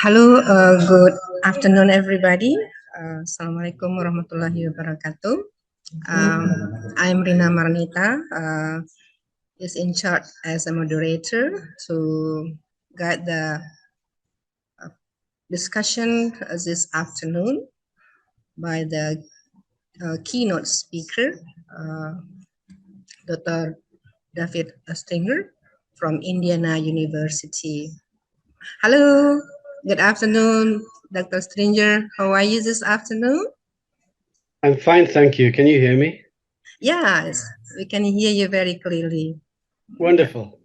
Hello, good afternoon, everybody. Assalamualaikum warahmatullahi wabarakatuh. I'm Rina Marnita, is in charge as a moderator to guide the discussion this afternoon by the keynote speaker, Dr. David Stringer from Indiana University. Hello, good afternoon, Dr. Stringer. How are you this afternoon? I'm fine, thank you. Can you hear me? Yes, we can hear you very clearly. Wonderful.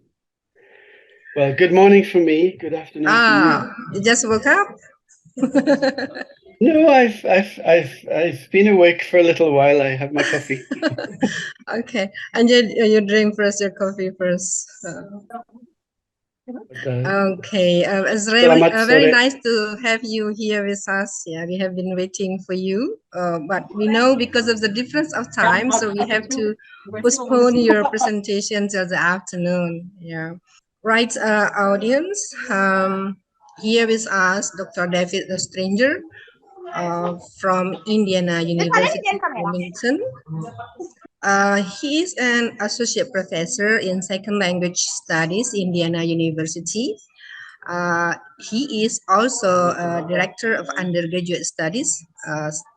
Well, good morning for me. Good afternoon for you. You just woke up? No, I've been awake for a little while. I have my coffee. Okay, and you drink first your coffee first. Okay, it's really Selamat very sore. nice to have you here with us. Yeah, we have been waiting for you, but we know because of the difference of time, so we have to postpone your presentation till the afternoon. Yeah, right, audience. Here with us, Dr. David the Stranger from Indiana University, Bloomington. He is an associate professor in second language studies, Indiana University. He is also a director of undergraduate studies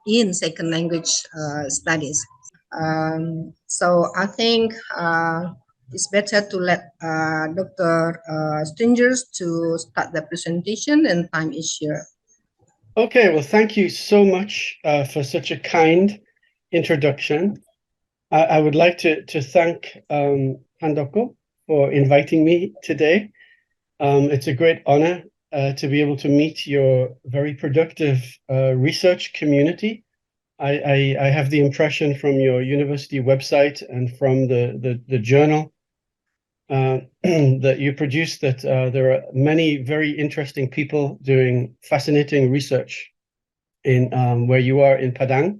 in second language studies. So I think it's better to let Dr. Stringers to start the presentation, and time is here. Okay, well, thank you so much for such a kind introduction. I would like to thank Handoko for inviting me today. It's a great honor to be able to meet your very productive research community. I have the impression from your university website and from the journal that you produce that there are many very interesting people doing fascinating research in where you are in Padang.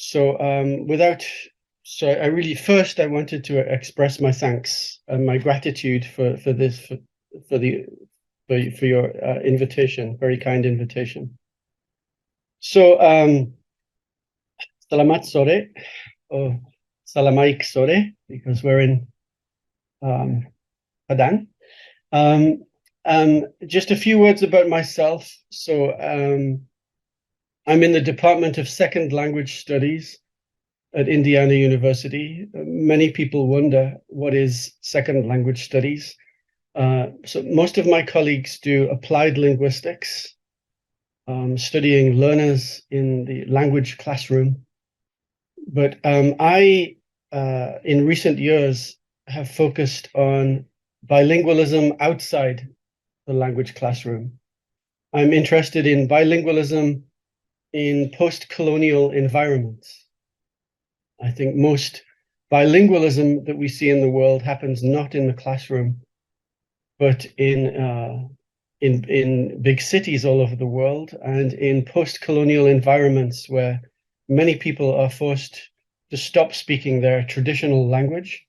So I really first I wanted to express my thanks and my gratitude for your invitation, very kind invitation. So Selamat sore, or Salamaik sore, because we're in Padang. Just a few words about myself. So I'm in the Department of Second Language Studies at Indiana University. Many people wonder what is second language studies. So most of my colleagues do applied linguistics, studying learners in the language classroom. But I, in recent years, have focused on bilingualism outside the language classroom. I'm interested in bilingualism in post-colonial environments. I think most bilingualism that we see in the world happens not in the classroom, but in big cities all over the world and in post-colonial environments where many people are forced to stop speaking their traditional language,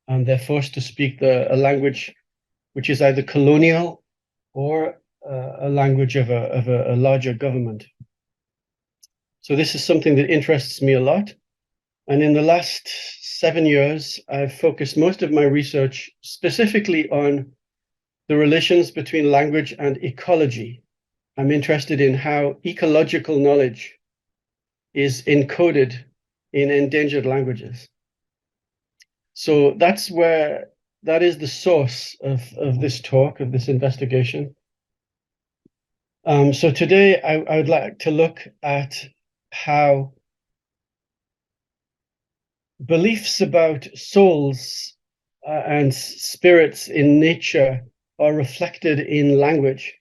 and they're forced to speak a language which is either colonial or a language of a larger government. So this is something that interests me a lot. And in the last 7 years, I've focused most of my research specifically on the relations between language and ecology. I'm interested in how ecological knowledge is encoded in endangered languages. So that is the source of this talk, of this investigation. So today I would like to look at how beliefs about souls and spirits in nature are reflected in language,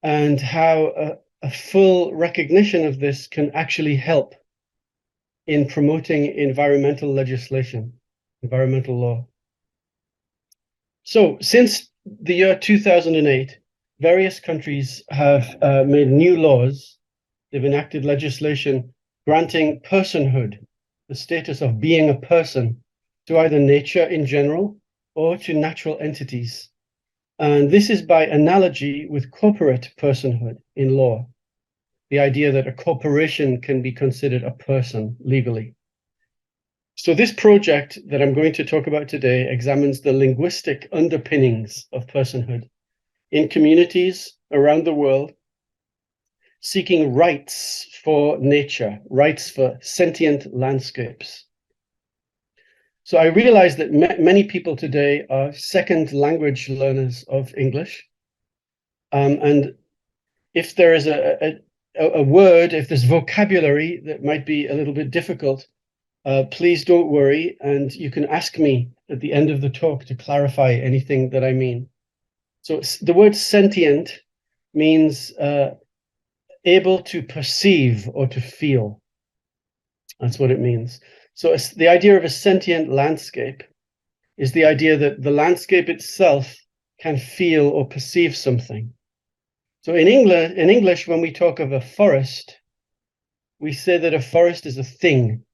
and how a full recognition of this can actually help in promoting environmental legislation, environmental law. So since the year 2008, various countries have made new laws. They've enacted legislation granting personhood, the status of being a person, to either nature in general or to natural entities. And this is by analogy with corporate personhood in law, the idea that a corporation can be considered a person legally. So this project that I'm going to talk about today examines the linguistic underpinnings of personhood in communities around the world, seeking rights for nature, rights for sentient landscapes. So I realize that many people today are second language learners of English. And if there is a word, if there's vocabulary that might be a little bit difficult, please don't worry, and you can ask me at the end of the talk to clarify anything that I mean. So the word sentient means able to perceive or to feel. That's what it means. So the idea of a sentient landscape is the idea that the landscape itself can feel or perceive something. So in English, when we talk of a forest, we say that a forest is a thing.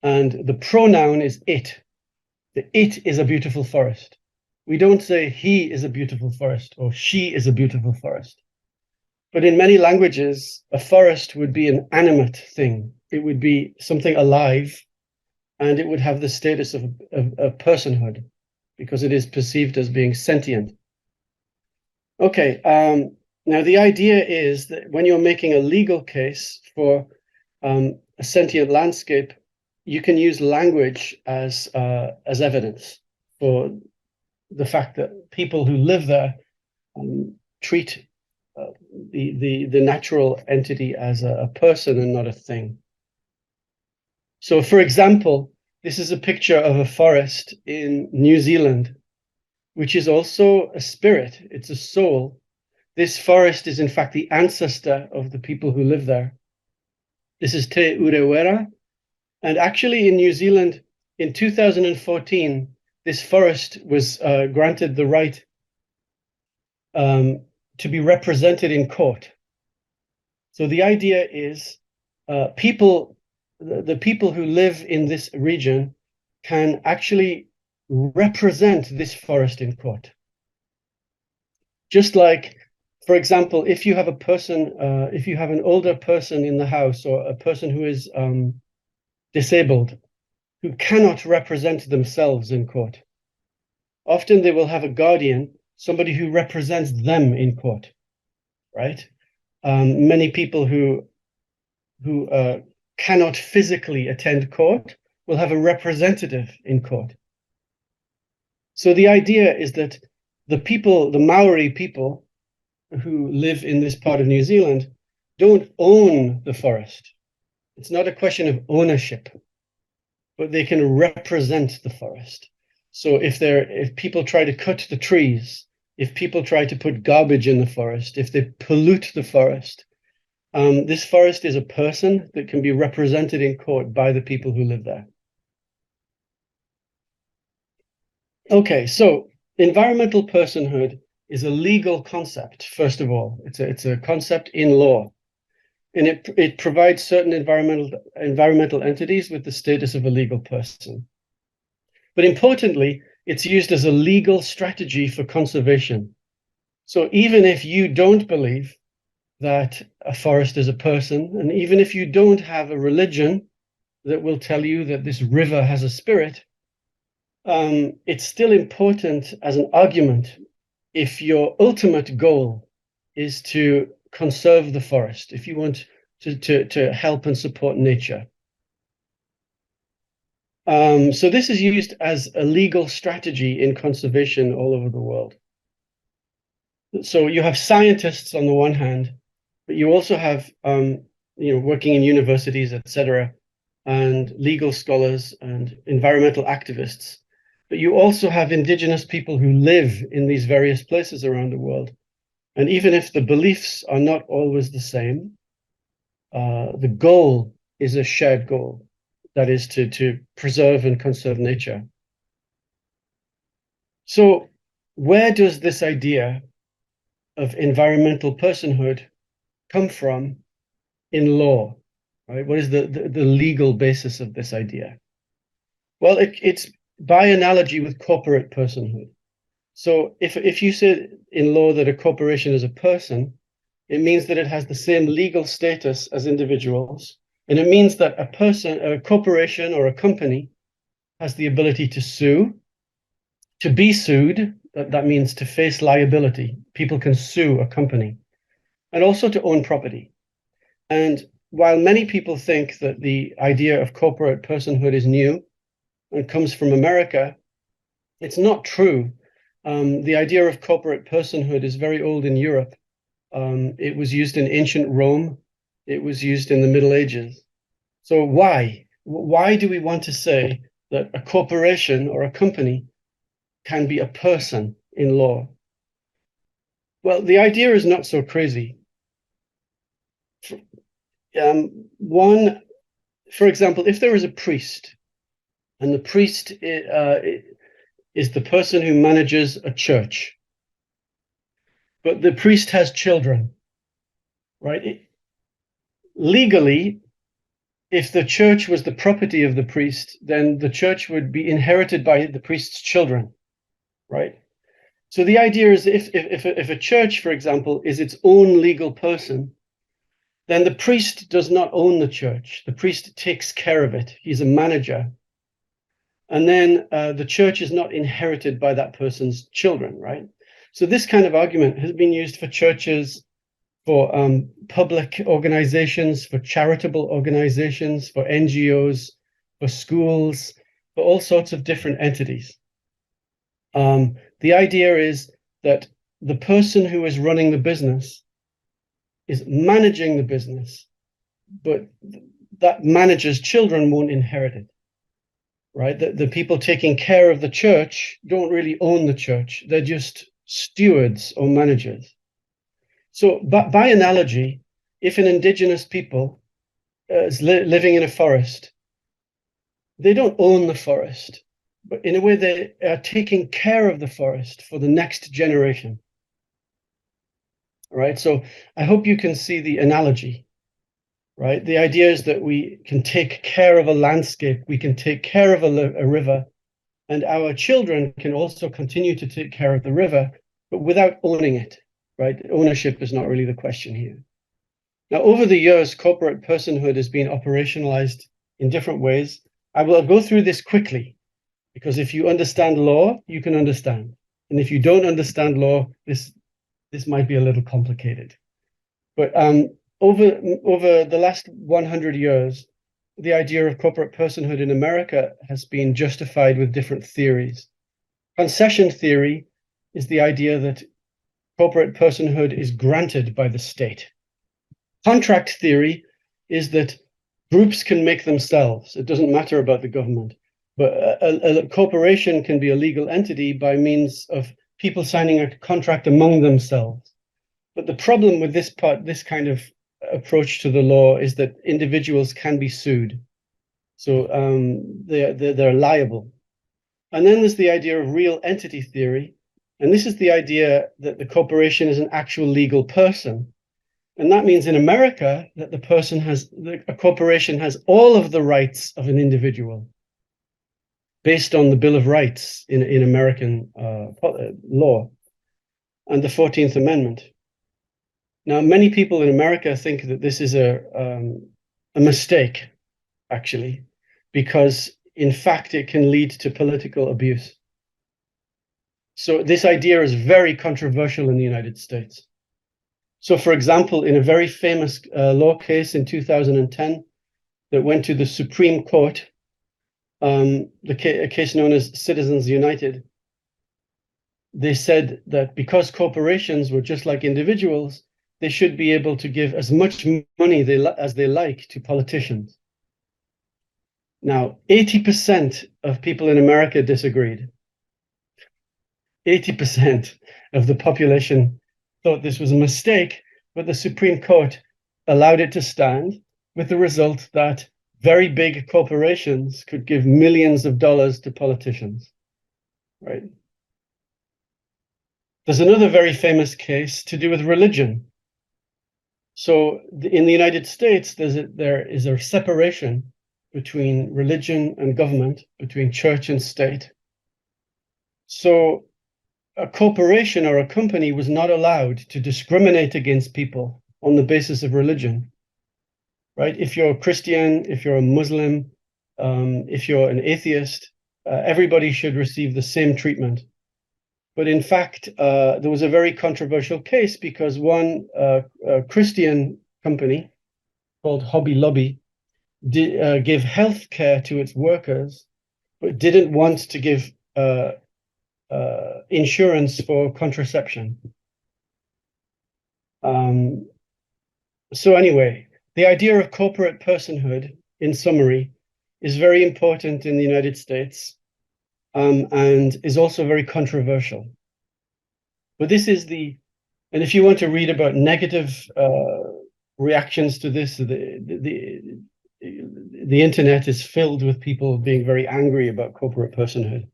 And the pronoun is it. The it is a beautiful forest. We don't say he is a beautiful forest or she is a beautiful forest. But in many languages, a forest would be an animate thing. It would be something alive, and it would have the status of a personhood because it is perceived as being sentient. Okay, now the idea is that when you're making a legal case for a sentient landscape, you can use language as evidence for the fact that people who live there treat the natural entity as a person and not a thing. So, for example, this is a picture of a forest in New Zealand, which is also a spirit. It's a soul. This forest is, in fact, the ancestor of the people who live there. This is Te Urewera. And actually, in New Zealand, in 2014, this forest was granted the right to be represented in court. So the idea is the people who live in this region can actually represent this forest in court. Just like, for example, if you have a person, if you have an older person in the house or a person who is disabled, who cannot represent themselves in court, often they will have a guardian, somebody who represents them in court, right? Many people who cannot physically attend court will have a representative in court. So the idea is that the people, the Maori people who live in this part of New Zealand, don't own the forest. It's not a question of ownership, but they can represent the forest. So if people try to cut the trees, if people try to put garbage in the forest, if they pollute the forest, this forest is a person that can be represented in court by the people who live there. Okay, so environmental personhood is a legal concept, first of all. It's a concept in law. And it provides certain environmental entities with the status of a legal person. But importantly, it's used as a legal strategy for conservation. So even if you don't believe that a forest is a person, and even if you don't have a religion that will tell you that this river has a spirit, it's still important as an argument if your ultimate goal is to conserve the forest, if you want to help and support nature. So this is used as a legal strategy in conservation all over the world. So you have scientists on the one hand, but you also have working in universities, etc., and legal scholars and environmental activists. But you also have indigenous people who live in these various places around the world. And even if the beliefs are not always the same, the goal is a shared goal. That is to preserve and conserve nature. So where does this idea of environmental personhood come from in law? Right? What is the legal basis of this idea? Well, it's by analogy with corporate personhood. So if you say in law that a corporation is a person, it means that it has the same legal status as individuals. And it means that a corporation or a company has the ability to sue, to be sued. That means to face liability. People can sue a company, and also to own property. And while many people think that the idea of corporate personhood is new and comes from America, it's not true. The idea of corporate personhood is very old in Europe. It was used in ancient Rome. It was used in the Middle Ages. So why? Why do we want to say that a corporation or a company can be a person in law? Well, the idea is not so crazy. One, for example, if there is a priest, and the priest is the person who manages a church, but the priest has children, right? Legally, if the church was the property of the priest, then the church would be inherited by the priest's children, right? So the idea is if a church, for example, is its own legal person, then the priest does not own the church. The priest takes care of it. He's a manager. And then the church is not inherited by that person's children, right? So this kind of argument has been used for churches, for public organizations, for charitable organizations, for NGOs, for schools, for all sorts of different entities. The idea is that the person who is running the business is managing the business, but that manager's children won't inherit it, right? The people taking care of the church don't really own the church. They're just stewards or managers. So by analogy, if an indigenous people is living in a forest, they don't own the forest, but in a way they are taking care of the forest for the next generation. Right? So I hope you can see the analogy, right? The idea is that we can take care of a landscape, we can take care of a river, and our children can also continue to take care of the river, but without owning it, right? Ownership is not really the question here. Now, over the years, corporate personhood has been operationalized in different ways. I will go through this quickly, because if you understand law, you can understand. And if you don't understand law, this might be a little complicated. But over the last 100 years, the idea of corporate personhood in America has been justified with different theories. Concession theory is the idea that corporate personhood is granted by the state. Contract theory is that groups can make themselves. It doesn't matter about the government. But a corporation can be a legal entity by means of people signing a contract among themselves. But the problem with this kind of approach to the law is that individuals can be sued. So they're liable. And then there's the idea of real entity theory. And this is the idea that the corporation is an actual legal person. And that means in America that a corporation has all of the rights of an individual based on the Bill of Rights in American law and the 14th Amendment. Now, many people in America think that this is a mistake, actually, because in fact it can lead to political abuse. So this idea is very controversial in the United States. So, for example, in a very famous law case in 2010 that went to the Supreme Court, a case known as Citizens United, they said that because corporations were just like individuals, they should be able to give as much money as they like to politicians. Now, 80% of people in America disagreed. 80% of the population thought this was a mistake, but the Supreme Court allowed it to stand, with the result that very big corporations could give millions of dollars to politicians, right? There's another very famous case to do with religion. So in the United States, there is a separation between religion and government, between church and state. So a corporation or a company was not allowed to discriminate against people on the basis of religion, right? If you're a Christian, if you're a Muslim, if you're an atheist, everybody should receive the same treatment. But in fact, there was a very controversial case because one Christian company called Hobby Lobby gave health care to its workers, but didn't want to give insurance for contraception. So anyway, the idea of corporate personhood, in summary, is very important in the United States and is also very controversial. But this is and if you want to read about negative reactions to this, the internet is filled with people being very angry about corporate personhood.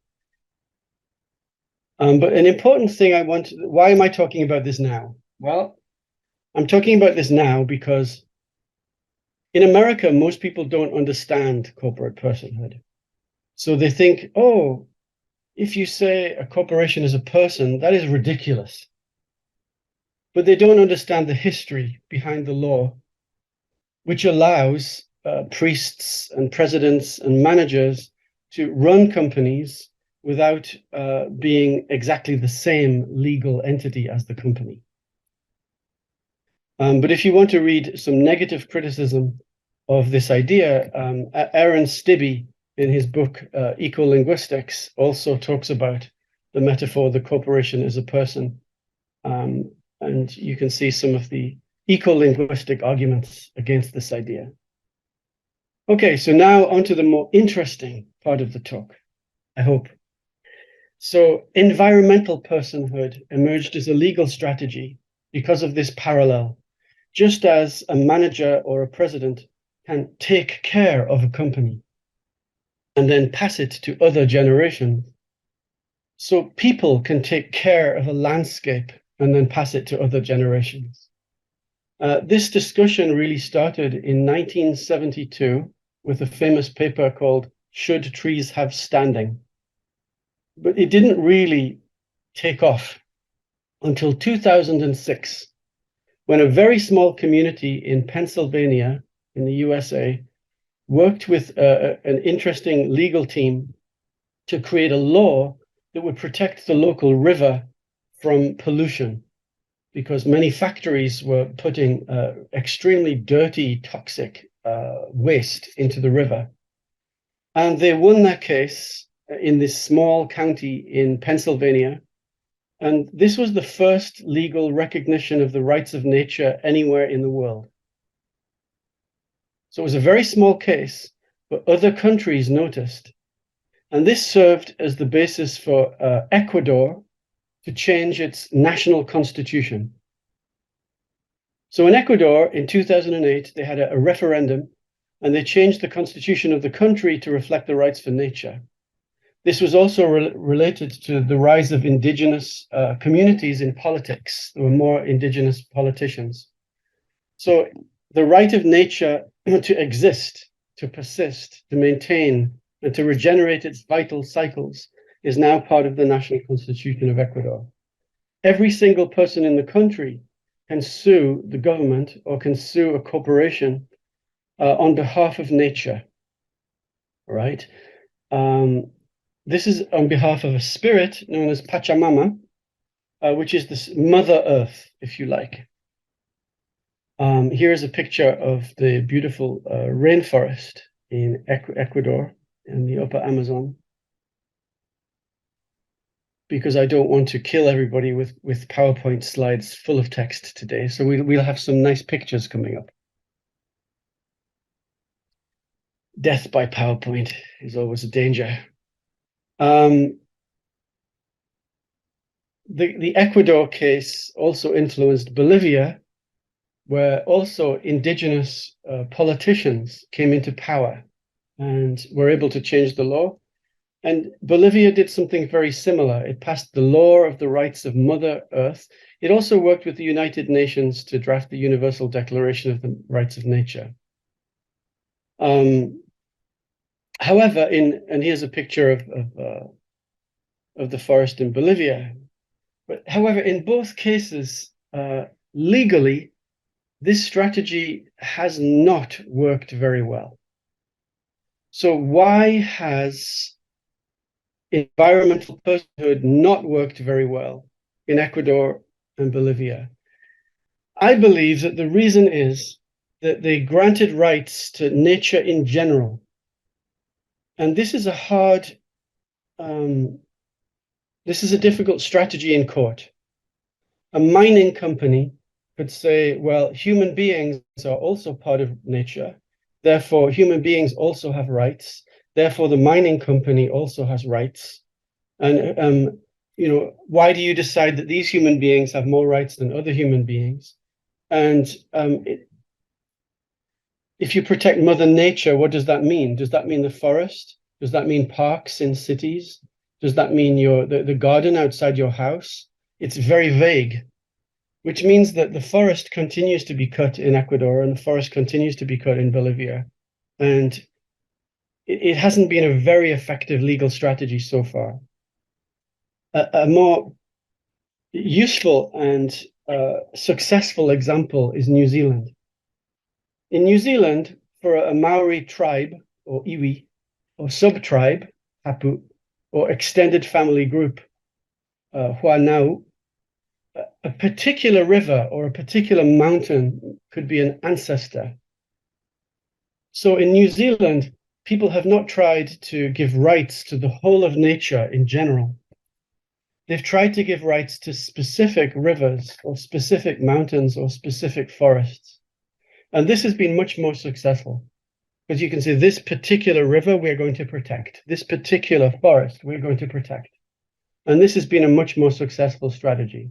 But an important thing why am I talking about this now? Well, I'm talking about this now because in America, most people don't understand corporate personhood. So they think, oh, if you say a corporation is a person, that is ridiculous. But they don't understand the history behind the law, which allows priests and presidents and managers to run companies without being exactly the same legal entity as the company. But if you want to read some negative criticism of this idea, Aaron Stibbe, in his book Ecolinguistics, also talks about the metaphor the corporation is a person. And you can see some of the ecolinguistic arguments against this idea. Okay, so now onto the more interesting part of the talk, I hope. So environmental personhood emerged as a legal strategy because of this parallel. Just as a manager or a president can take care of a company and then pass it to other generations, so people can take care of a landscape and then pass it to other generations. This discussion really started in 1972 with a famous paper called Should Trees Have Standing? But it didn't really take off until 2006, when a very small community in Pennsylvania, in the USA, worked with an interesting legal team to create a law that would protect the local river from pollution, because many factories were putting extremely dirty, toxic waste into the river. And they won that case in this small county in Pennsylvania. And this was the first legal recognition of the rights of nature anywhere in the world. So it was a very small case, but other countries noticed. And this served as the basis for Ecuador to change its national constitution. So in Ecuador, in 2008, they had a referendum, and they changed the constitution of the country to reflect the rights for nature. This was also related to the rise of indigenous communities in politics. There were more indigenous politicians. So the right of nature to exist, to persist, to maintain, and to regenerate its vital cycles is now part of the national constitution of Ecuador. Every single person in the country can sue the government or can sue a corporation on behalf of nature, right? This is on behalf of a spirit known as Pachamama, which is this Mother Earth, if you like. Here is a picture of the beautiful rainforest in Ecuador in the upper Amazon, because I don't want to kill everybody with PowerPoint slides full of text today. So we'll have some nice pictures coming up. Death by PowerPoint is always a danger. The Ecuador case also influenced Bolivia, where also indigenous politicians came into power and were able to change the law. And Bolivia did something very similar. It passed the law of the rights of Mother Earth. It also worked with the United Nations to draft the Universal Declaration of the Rights of Nature. However, and here's a picture of the forest in Bolivia. But however, in both cases, legally, this strategy has not worked very well. So why has environmental personhood not worked very well in Ecuador and Bolivia? I believe that the reason is that they granted rights to nature in general. And this is a hard, this is a difficult strategy in court. A mining company could say, well, human beings are also part of nature. Therefore, human beings also have rights. Therefore, the mining company also has rights. And, why do you decide that these human beings have more rights than other human beings? And if you protect Mother Nature, what does that mean? Does that mean the forest? Does that mean parks in cities? Does that mean the garden outside your house? It's very vague, which means that the forest continues to be cut in Ecuador and the forest continues to be cut in Bolivia. And it hasn't been a very effective legal strategy so far. A more useful and successful example is New Zealand. In New Zealand, for a Maori tribe, or iwi, or sub-tribe, hapu, or extended family group, huanau, a particular river or a particular mountain could be an ancestor. So in New Zealand, people have not tried to give rights to the whole of nature in general. They've tried to give rights to specific rivers or specific mountains or specific forests. And this has been much more successful because you can say this particular river we're going to protect, this particular forest we're going to protect. And this has been a much more successful strategy.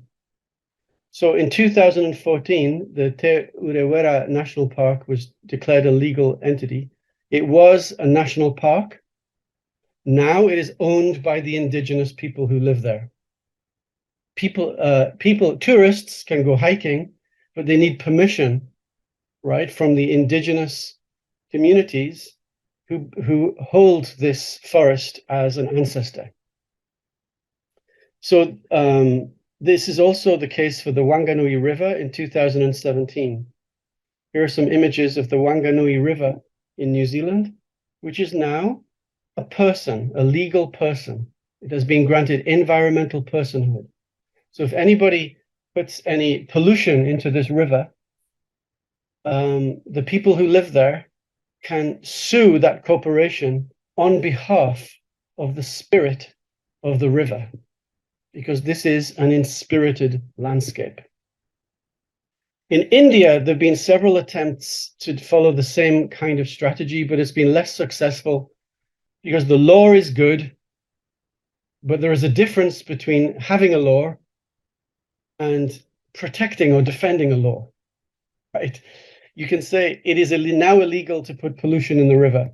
So in 2014, the Te Urewera National Park was declared a legal entity. It was a national park. Now it is owned by the indigenous people who live there. Tourists can go hiking, but they need permission, right, from the indigenous communities who hold this forest as an ancestor. So this is also the case for the Wanganui River in 2017. Here are some images of the Wanganui River in New Zealand, which is now a person, a legal person. It has been granted environmental personhood. So if anybody puts any pollution into this river, the people who live there can sue that corporation on behalf of the spirit of the river, because this is an enspirited landscape. In India, there have been several attempts to follow the same kind of strategy, but it's been less successful because the law is good, but there is a difference between having a law and protecting or defending a law, right? You can say it is now illegal to put pollution in the river.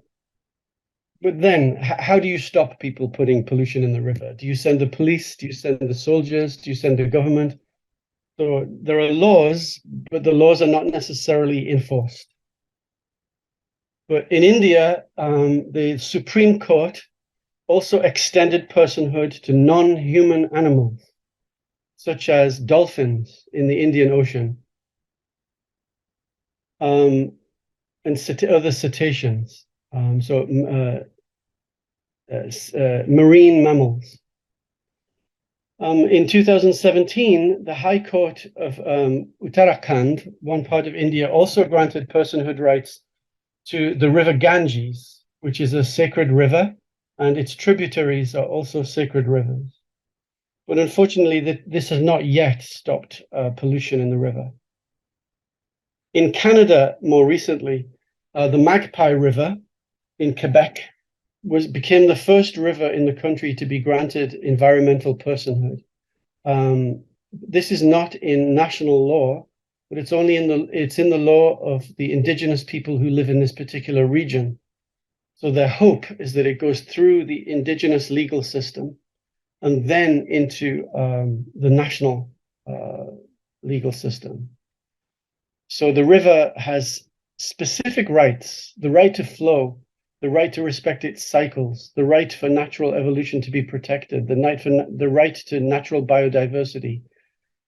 But then how do you stop people putting pollution in the river? Do you send the police? Do you send the soldiers? Do you send the government? So there are laws, but the laws are not necessarily enforced. But in India, the Supreme Court also extended personhood to non-human animals, such as dolphins in the Indian Ocean, and other cetaceans, marine mammals. In 2017, the High Court of Uttarakhand, one part of India, also granted personhood rights to the river Ganges, which is a sacred river, and its tributaries are also sacred rivers. But unfortunately, this has not yet stopped pollution in the river. In Canada, more recently, the Magpie River in Quebec became the first river in the country to be granted environmental personhood. This is not in national law, but it's in the law of the indigenous people who live in this particular region. So their hope is that it goes through the indigenous legal system and then into the national legal system. So the river has specific rights, the right to flow, the right to respect its cycles, the right for natural evolution to be protected, the right to natural biodiversity,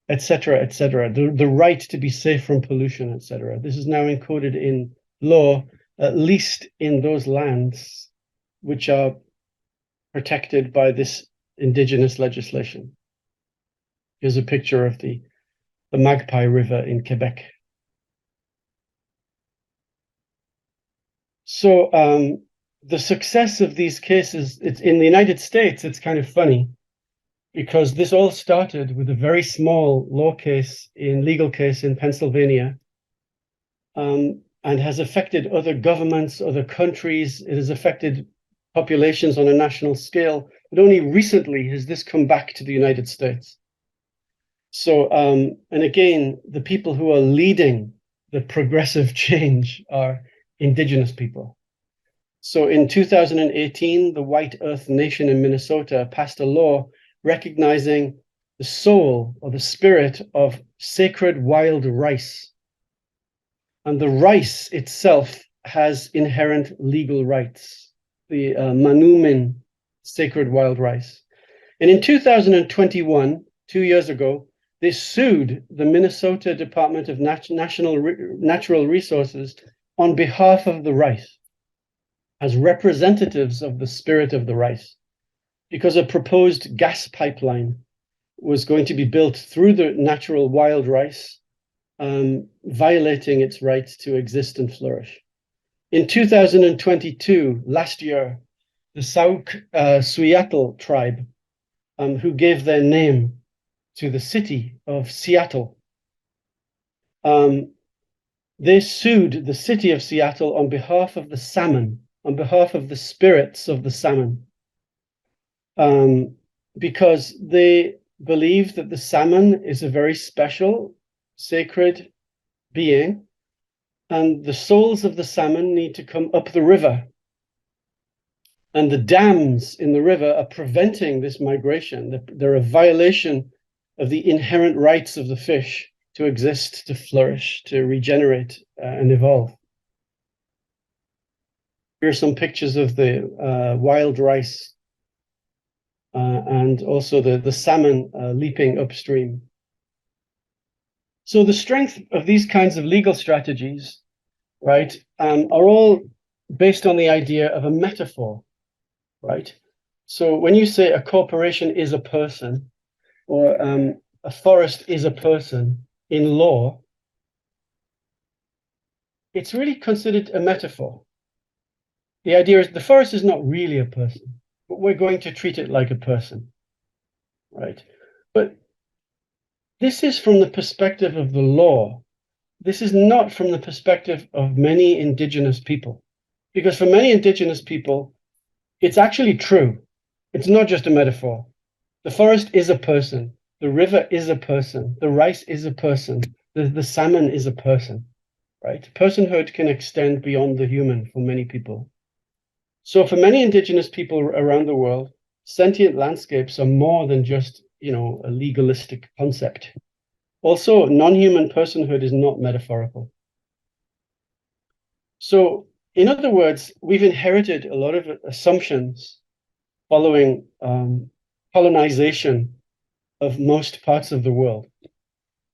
etc., etc., the right to be safe from pollution, etc. This is now encoded in law, at least in those lands which are protected by this indigenous legislation. Here's a picture of the Magpie River in Quebec. So the success of these cases, it's in the United States, it's kind of funny, because this all started with a very small legal case in Pennsylvania, and has affected other governments, other countries. It has affected populations on a national scale, but only recently has this come back to the United States. So, and again, the people who are leading the progressive change are Indigenous people. So in 2018, the White Earth Nation in Minnesota passed a law recognizing the soul or the spirit of sacred wild rice. And the rice itself has inherent legal rights, the Manumin sacred wild rice. And in 2021, 2 years ago, they sued the Minnesota Department of Natural Resources on behalf of the rice, as representatives of the spirit of the rice, because a proposed gas pipeline was going to be built through the natural wild rice, violating its right to exist and flourish. In 2022, last year, the Sauk-Suiattle tribe, who gave their name to the city of Seattle, they sued the city of Seattle on behalf of the salmon, on behalf of the spirits of the salmon, because they believe that the salmon is a very special, sacred being, and the souls of the salmon need to come up the river. And the dams in the river are preventing this migration. They're a violation of the inherent rights of the fish to exist, to flourish, to regenerate, and evolve. Here are some pictures of the wild rice and also the salmon leaping upstream. So the strength of these kinds of legal strategies, right, are all based on the idea of a metaphor, right? So when you say a corporation is a person, or a forest is a person in law, it's really considered a metaphor. The idea is the forest is not really a person, but we're going to treat it like a person, right? But this is from the perspective of the law. This is not from the perspective of many Indigenous people, because for many Indigenous people, it's actually true. It's not just a metaphor. The forest is a person. The river is a person. The rice is a person. The salmon is a person, right? Personhood can extend beyond the human for many people. So for many Indigenous people around the world, sentient landscapes are more than just, a legalistic concept. Also, non-human personhood is not metaphorical. So in other words, we've inherited a lot of assumptions following colonization of most parts of the world.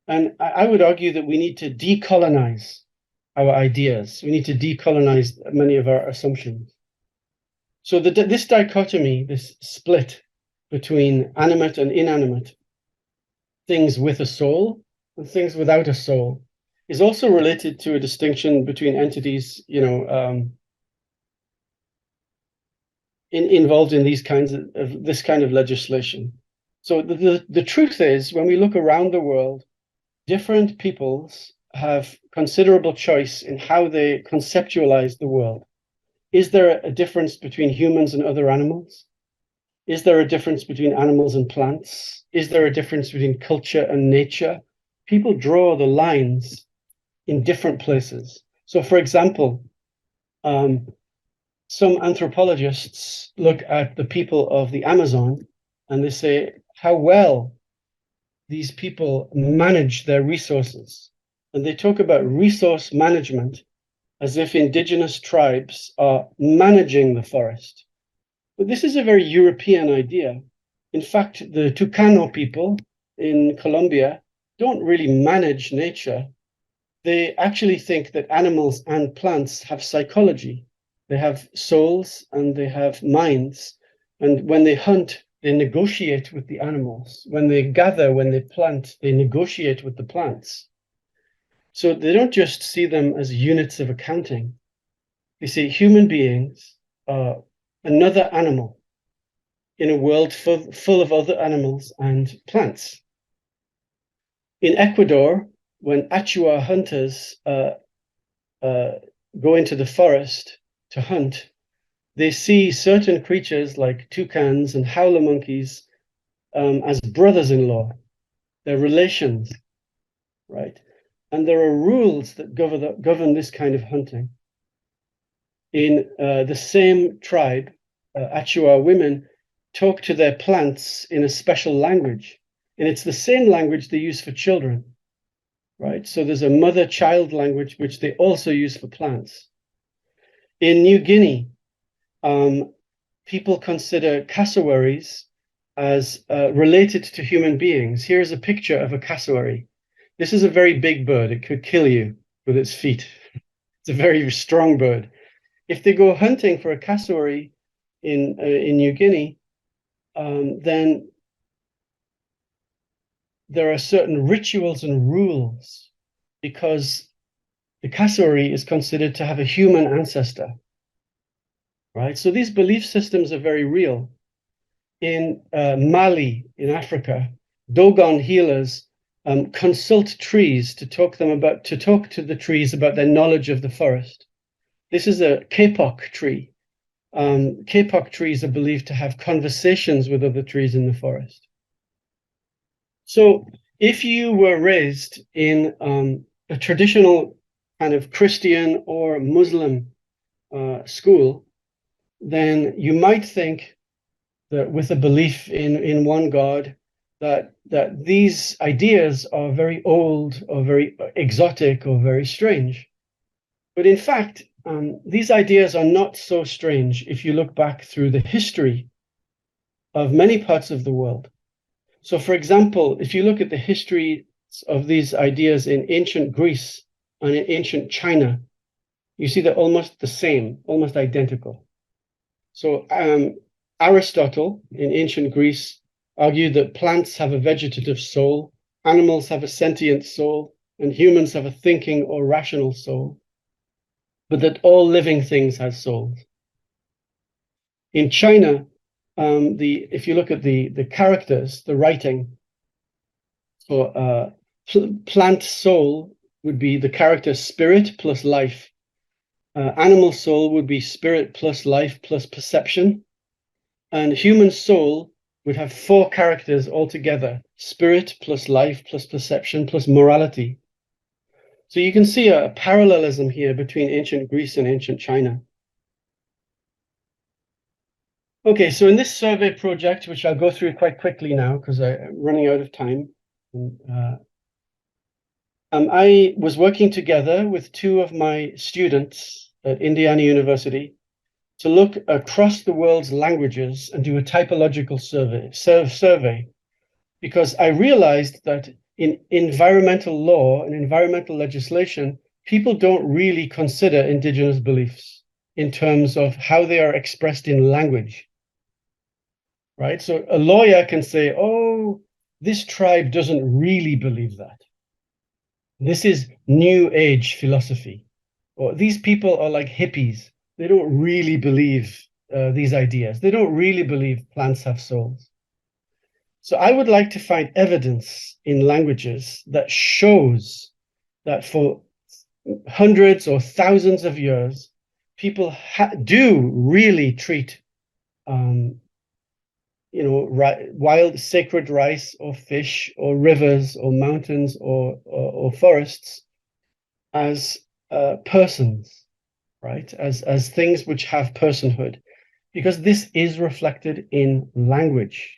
And I would argue that we need to decolonize our ideas. We need to decolonize many of our assumptions. So this dichotomy, this split between animate and inanimate, things with a soul and things without a soul, is also related to a distinction between entities, involved in this kind of legislation. So the truth is, when we look around the world, different peoples have considerable choice in how they conceptualize the world. Is there a difference between humans and other animals? Is there a difference between animals and plants? Is there a difference between culture and nature? People draw the lines in different places. So, for example, some anthropologists look at the people of the Amazon and they say how well these people manage their resources. And they talk about resource management as if indigenous tribes are managing the forest. But this is a very European idea. In fact, the Tucano people in Colombia don't really manage nature. They actually think that animals and plants have psychology. They have souls and they have minds. And when they hunt, they negotiate with the animals. When they gather, when they plant, they negotiate with the plants. So they don't just see them as units of accounting. They see human beings are another animal in a world full of other animals and plants. In Ecuador, when Achua hunters go into the forest to hunt, they see certain creatures like toucans and howler monkeys as brothers-in-law. They're relations, right? And there are rules that govern this kind of hunting. In the same tribe, Achua women talk to their plants in a special language, and it's the same language they use for children, right? So there's a mother-child language which they also use for plants. In New Guinea, people consider cassowaries as related to human beings. Here's a picture of a cassowary. This is a very big bird. It could kill you with its feet. It's a very strong bird. If they go hunting for a cassowary in New Guinea, then there are certain rituals and rules because the cassowary is considered to have a human ancestor, right? So these belief systems are very real. In Mali, in Africa, Dogon healers consult trees to talk to the trees about their knowledge of the forest. This is a kapok tree. Kapok trees are believed to have conversations with other trees in the forest. So if you were raised in a traditional kind of Christian or Muslim school, then you might think that with a belief in one God, that these ideas are very old or very exotic or very strange. But in fact, these ideas are not so strange if you look back through the history of many parts of the world. So, for example, if you look at the history of these ideas in ancient Greece and in ancient China, you see they're almost the same, almost identical. So Aristotle in ancient Greece argued that plants have a vegetative soul, animals have a sentient soul, and humans have a thinking or rational soul, but that all living things have souls. In China, if you look at the characters, the writing, so plant soul would be the character spirit plus life. Animal soul would be spirit plus life plus perception. And human soul would have 4 characters altogether: spirit plus life plus perception plus morality. So you can see a parallelism here between ancient Greece and ancient China. Okay, so in this survey project, which I'll go through quite quickly now because I'm running out of time, I was working together with 2 of my students at Indiana University to look across the world's languages and do a typological survey, because I realized that in environmental law and environmental legislation, people don't really consider indigenous beliefs in terms of how they are expressed in language, right? So a lawyer can say, oh, this tribe doesn't really believe that. This is New Age philosophy. Or these people are like hippies. They don't really believe these ideas. They don't really believe plants have souls. So I would like to find evidence in languages that shows that for hundreds or thousands of years, people do really treat, wild sacred rice or fish or rivers or mountains or forests as persons, right? As things which have personhood, because this is reflected in language.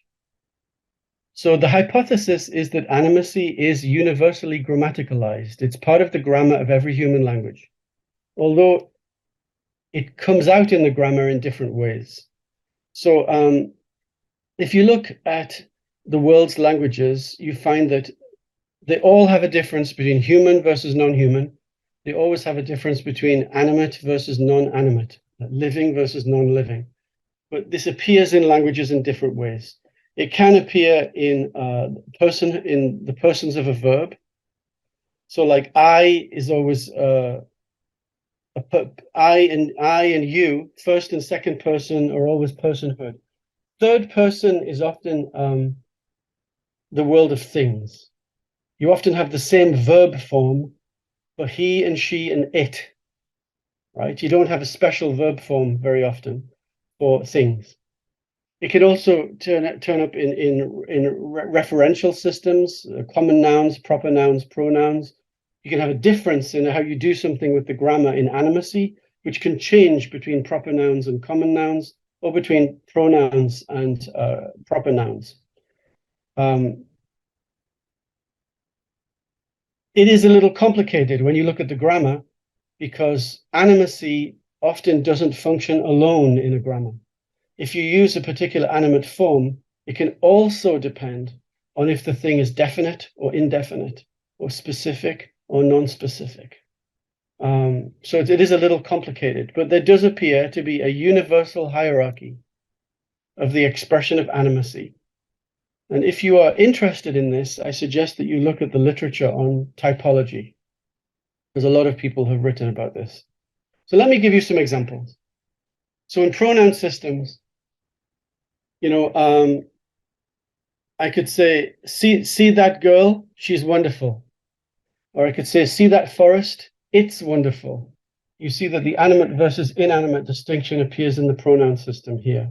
So the hypothesis is that animacy is universally grammaticalized. It's part of the grammar of every human language. although it comes out in the grammar in different ways. So if you look at the world's languages, you find that they all have a difference between human versus non-human. They always have a difference between animate versus non-animate, living versus non-living. But this appears in languages in different ways. It can appear in the persons of a verb. So like I is always I and you, first and second person are always personhood. Third person is often the world of things. You often have the same verb form for he and she and it, right? You don't have a special verb form very often for things. It can also turn up in referential systems, common nouns, proper nouns, pronouns. You can have a difference in how you do something with the grammar in animacy, which can change between proper nouns and common nouns, or between pronouns and proper nouns. It is a little complicated when you look at the grammar, because animacy often doesn't function alone in a grammar. If you use a particular animate form, it can also depend on if the thing is definite or indefinite, or specific or non-specific. So it is a little complicated, but there does appear to be a universal hierarchy of the expression of animacy. And if you are interested in this, I suggest that you look at the literature on typology, because a lot of people have written about this. So let me give you some examples. So in pronoun systems, I could say, see that girl, she's wonderful. Or I could say, see that forest, it's wonderful. You see that the animate versus inanimate distinction appears in the pronoun system here.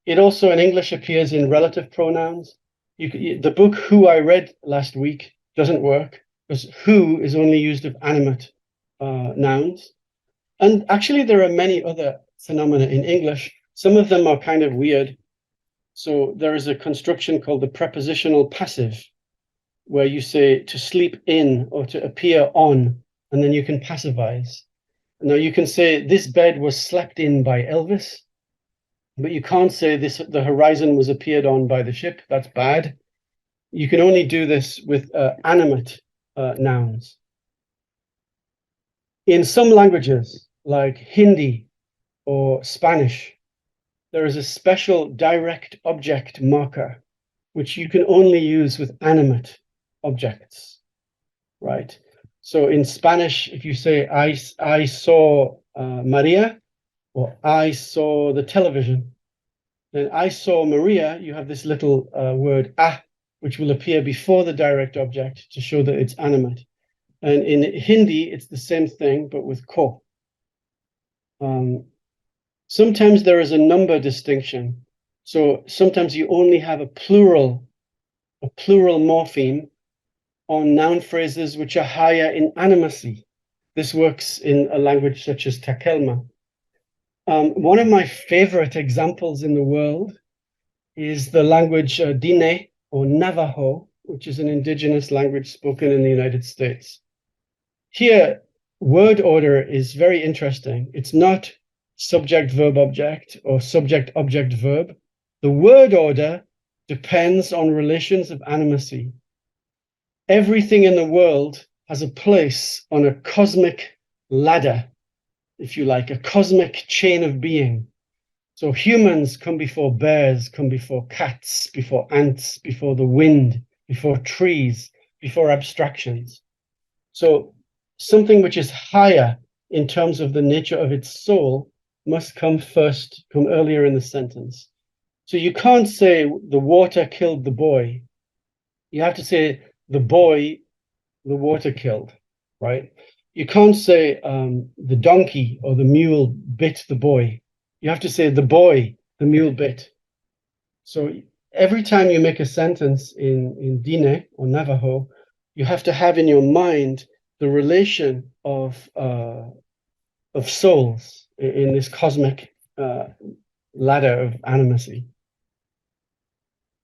It also in English appears in relative pronouns. The book Who I read last week doesn't work, because who is only used of animate nouns. And actually, there are many other phenomena in English. Some of them are kind of weird. So there is a construction called the prepositional passive, where you say to sleep in or to appear on, and then you can passivize. Now you can say this bed was slept in by Elvis, but you can't say the horizon was appeared on by the ship. That's bad. You can only do this with animate nouns. In some languages, like Hindi or Spanish, there is a special direct object marker, which you can only use with animate objects, right? So in Spanish, if you say, I saw Maria, or I saw the television, then I saw Maria, you have this little word ah, which will appear before the direct object to show that it's animate. And in Hindi, it's the same thing, but with ko. Sometimes there is a number distinction. So sometimes you only have a plural morpheme on noun phrases which are higher in animacy. This works in a language such as Takelma. One of my favorite examples in the world is the language Diné or Navajo, which is an indigenous language spoken in the United States. Here, word order is very interesting. It's not subject, verb, object, or subject, object, verb. The word order depends on relations of animacy. Everything in the world has a place on a cosmic ladder, if you like, a cosmic chain of being. So humans come before bears, come before cats, before ants, before the wind, before trees, before abstractions. So something which is higher in terms of the nature of its soul must come first, come earlier in the sentence. So you can't say the water killed the boy. You have to say the boy, the water killed, right? You can't say the donkey or the mule bit the boy. You have to say the boy, the mule bit. So every time you make a sentence in Diné or Navajo, you have to have in your mind the relation of souls in this cosmic ladder of animacy.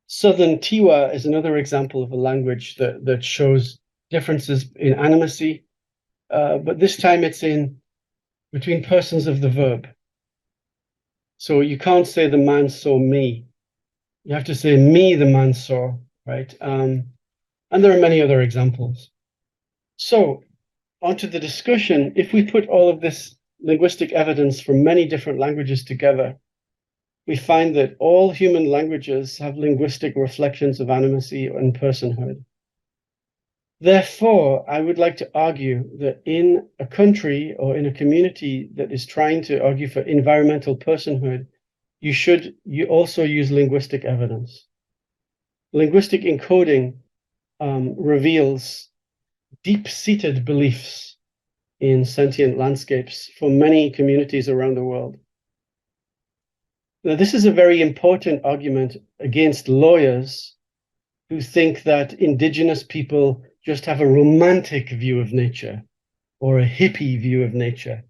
Southern Tiwa is another example of a language that shows differences in animacy, but this time it's in between persons of the verb. So you can't say the man saw me. You have to say me, the man saw, right? And there are many other examples. So onto the discussion. If we put all of this linguistic evidence from many different languages together, we find that all human languages have linguistic reflections of animacy and personhood. Therefore, I would like to argue that in a country or in a community that is trying to argue for environmental personhood, you also use linguistic evidence. Linguistic encoding reveals deep-seated beliefs in sentient landscapes for many communities around the world. Now, this is a very important argument against lawyers who think that indigenous people just have a romantic view of nature or a hippie view of nature.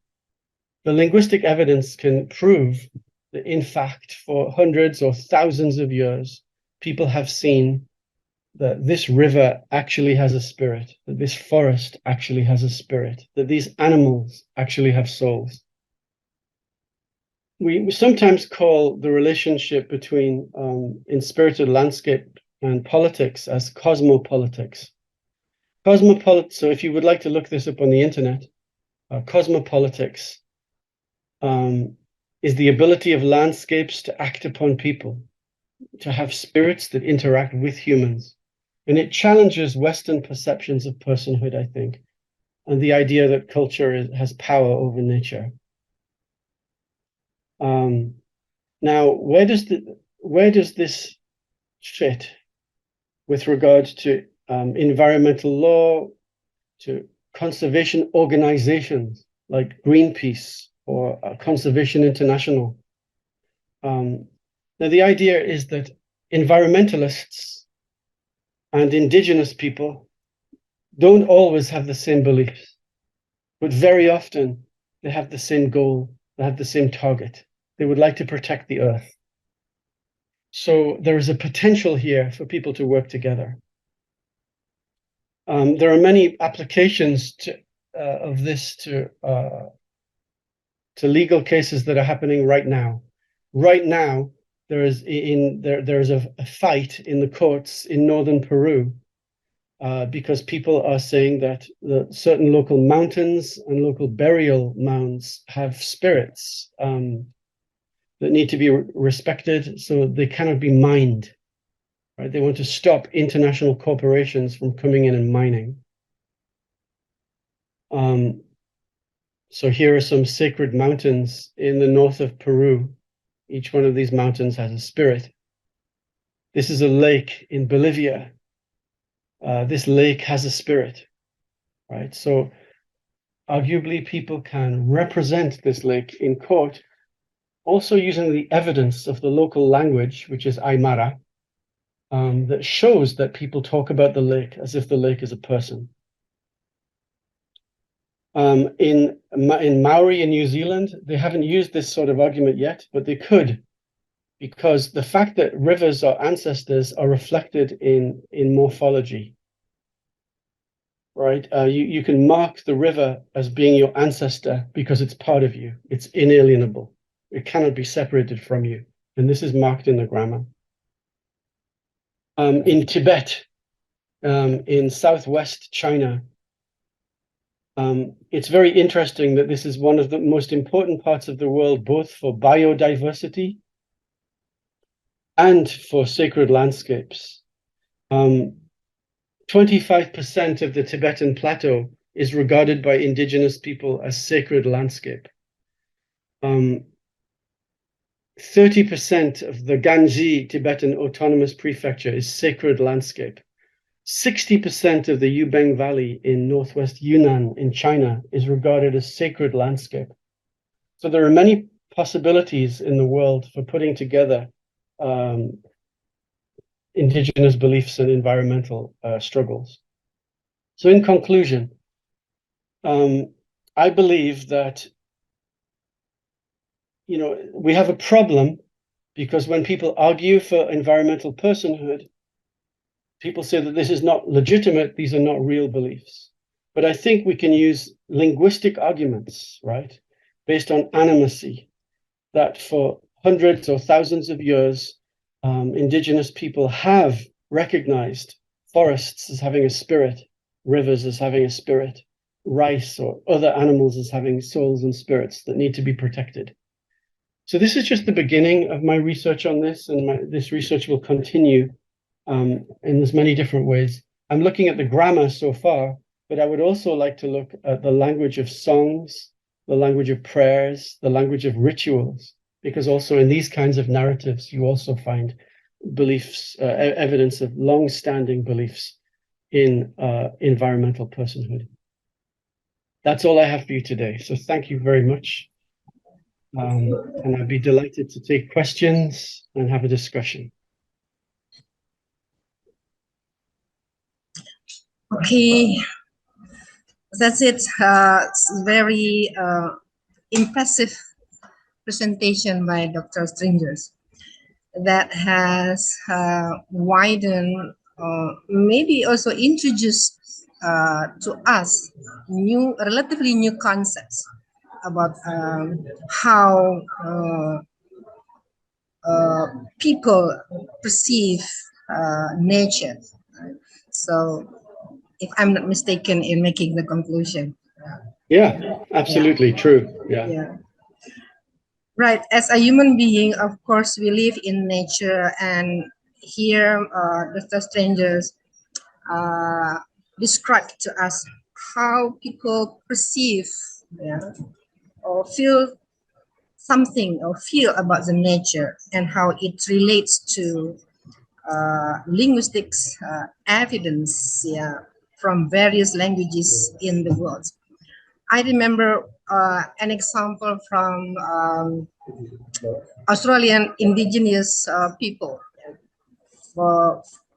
The linguistic evidence can prove that, in fact, for hundreds or thousands of years, people have seen that this river actually has a spirit, that this forest actually has a spirit, that these animals actually have souls. We sometimes call the relationship between Enspirited landscape and politics as cosmopolitics. So if you would like to look this up on the internet, cosmopolitics is the ability of landscapes to act upon people, to have spirits that interact with humans. And it challenges Western perceptions of personhood, I think, and the idea that culture has power over nature. Now, where does this fit with regard to environmental law, to conservation organizations like Greenpeace or Conservation International? Now, the idea is that environmentalists and indigenous people don't always have the same beliefs, but very often they have the same goal, they have the same target. They would like to protect the earth. So there is a potential here for people to work together. There are many applications of this to legal cases that are happening right now. Right now, there is a fight in the courts in northern Peru because people are saying that certain local mountains and local burial mounds have spirits that need to be respected, so they cannot be mined. Right? They want to stop international corporations from coming in and mining. So here are some sacred mountains in the north of Peru. Each one of these mountains has a spirit. This is a lake in Bolivia. This lake has a spirit, right? So arguably people can represent this lake in court, also using the evidence of the local language, which is Aymara, that shows that people talk about the lake as if the lake is a person. In Maori in New Zealand, they haven't used this sort of argument yet, but they could, because the fact that rivers are ancestors are reflected in morphology. Right? You can mark the river as being your ancestor because it's part of you. It's inalienable. It cannot be separated from you. And this is marked in the grammar. In Tibet, in southwest China, it's very interesting that this is one of the most important parts of the world, both for biodiversity and for sacred landscapes. 25% of the Tibetan plateau is regarded by indigenous people as sacred landscape. 30% of the Ganji Tibetan Autonomous Prefecture is sacred landscape. 60% of the Yubeng Valley in northwest Yunnan in China is regarded as sacred landscape. So there are many possibilities in the world for putting together indigenous beliefs and environmental struggles. So in conclusion, I believe that we have a problem because when people argue for environmental personhood, people say that this is not legitimate, these are not real beliefs. But I think we can use linguistic arguments, right? based on animacy, that for hundreds or thousands of years, indigenous people have recognized forests as having a spirit, rivers as having a spirit, rice or other animals as having souls and spirits that need to be protected. So this is just the beginning of my research on this, and this research will continue in as many different ways. I'm looking at the grammar so far, but I would also like to look at the language of songs, the language of prayers, the language of rituals, because also in these kinds of narratives, you also find beliefs, evidence of long-standing beliefs in environmental personhood. That's all I have for you today. So thank you very much. And I'd be delighted to take questions and have a discussion. Okay, that's it. It's very impressive presentation by Dr. Stringers that has widened, maybe also introduced to us relatively new concepts about how people perceive nature. Right? So, if I'm not mistaken in making the conclusion. Yeah, absolutely true. Yeah. Right. As a human being, of course, we live in nature, and here, Dr. Strangers describe to us how people perceive, or feel something or feel about the nature and how it relates to linguistics evidence from various languages in the world. I remember an example from Australian Indigenous people.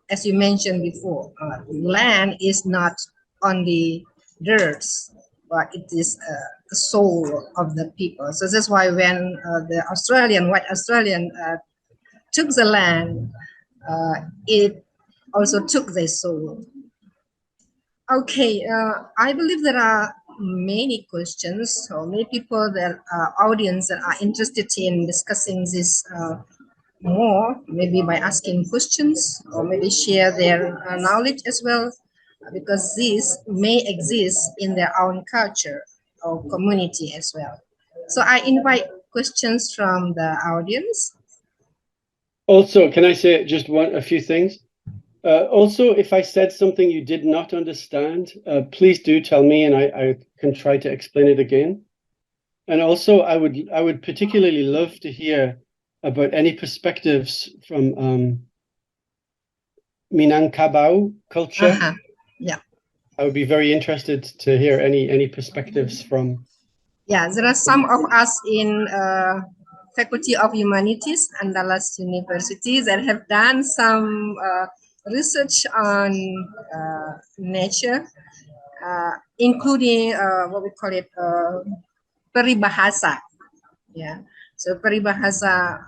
As you mentioned before, land is not only dirt, but it is the soul of the people. So that's why when the white Australian took the land, it also took their soul. Okay, I believe there are many questions or many people that audience that are interested in discussing this more, maybe by asking questions or maybe share their knowledge as well, because this may exist in their own culture or community as well. So I invite questions from the audience. Also, can I say just a few things? Also, if I said something you did not understand, please do tell me, and I can try to explain it again. And also, I would particularly love to hear about any perspectives from Minangkabau culture. Yeah, I would be very interested to hear any perspectives from. Yeah, there are some of us in Faculty of Humanities and Dallas University that have done some research on nature, including what we call it peribahasa. Yeah, so peribahasa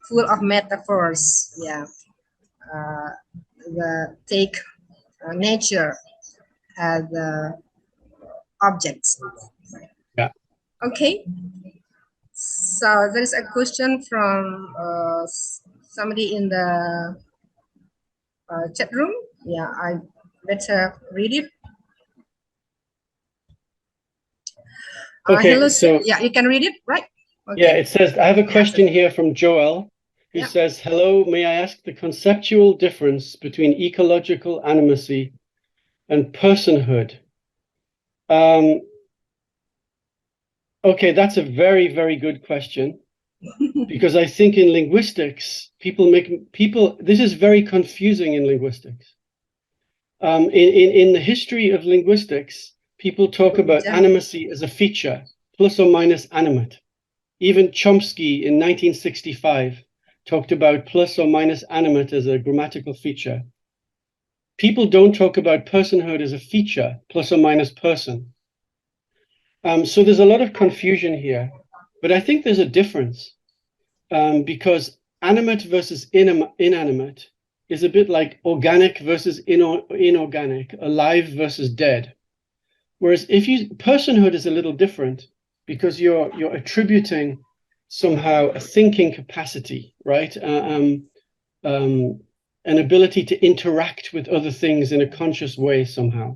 full of metaphors. Yeah, the take nature as objects. Yeah. Okay. So there is a question from somebody in the chat room. Yeah, I better read it. Okay, hello, so yeah, you can read it, right? Okay. Yeah, it says, I have a question here from Joel, who says, hello, may I ask the conceptual difference between ecological animacy and personhood? Okay, that's a very, very good question, because I think in linguistics, this is very confusing in linguistics. In the history of linguistics, people talk about animacy as a feature, plus or minus animate. Even Chomsky in 1965 talked about plus or minus animate as a grammatical feature. People don't talk about personhood as a feature, plus or minus person. So there's a lot of confusion here, but I think there's a difference because animate versus inanimate is a bit like organic versus inorganic, alive versus dead. Whereas personhood is a little different, because you're attributing somehow a thinking capacity, right? An ability to interact with other things in a conscious way somehow.